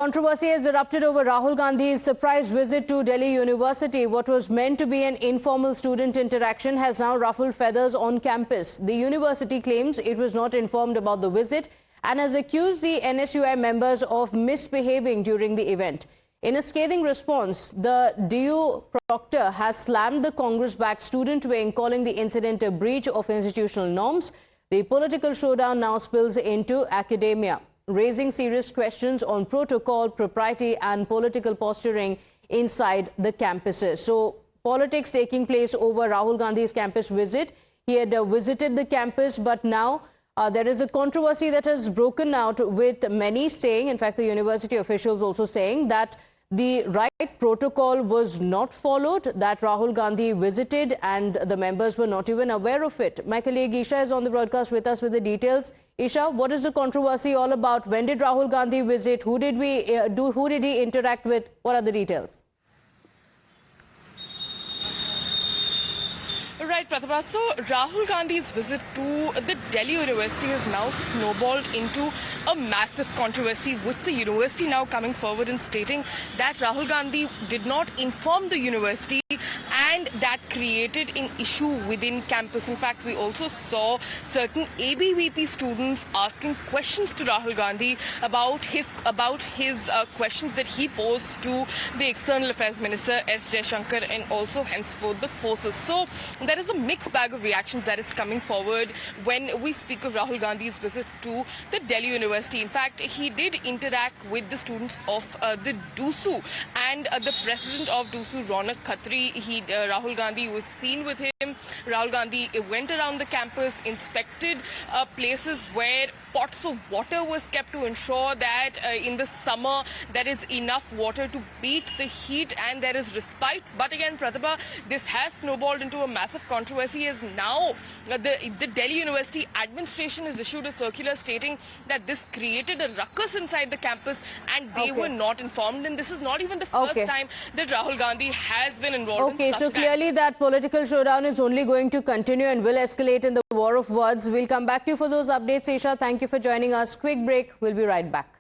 Controversy has erupted over Rahul Gandhi's surprise visit to Delhi University. What was meant to be an informal student interaction has now ruffled feathers on campus. The university claims it was not informed about the visit and has accused the NSUI members of misbehaving during the event. In a scathing response, the DU proctor has slammed the Congress-backed student wing, calling the incident a breach of institutional norms. The political showdown now spills into academia, raising serious questions on protocol, propriety and political posturing inside the campuses. So, politics taking place over Rahul Gandhi's campus visit. He had visited the campus, but now there is a controversy that has broken out, with many saying, in fact the university officials also saying, that the right protocol was not followed, that Rahul Gandhi visited and the members were not even aware of it. My colleague Isha is on the broadcast with us with the details. Isha, what is the controversy all about? When did Rahul Gandhi visit? Who did he interact with? What are the details? Right, Pratibha. So, Rahul Gandhi's visit to the Delhi University has now snowballed into a massive controversy, with the university now coming forward and stating that Rahul Gandhi did not inform the university, and that created an issue within campus. In fact, we also saw certain ABVP students asking questions to Rahul Gandhi about his questions that he posed to the External Affairs Minister S. Jaishankar and also henceforth the forces. So there is a mixed bag of reactions that is coming forward when we speak of Rahul Gandhi's visit to the Delhi University. In fact, he did interact with the students of the DUSU, and the president of DUSU, Ronak Khatri, Rahul Gandhi was seen with him. Rahul Gandhi went around the campus, inspected places where pots of water was kept to ensure that in the summer there is enough water to beat the heat and there is respite. But again, Pratibha, this has snowballed into a massive controversy, as now the Delhi University administration has issued a circular stating that this created a ruckus inside the campus and they were not informed. And this is not even the first time that Rahul Gandhi has been involved in such so clearly that political showdown is only going to continue and will escalate in the war of words. We'll come back to you for those updates, Isha. Thank you for joining us. Quick break. We'll be right back.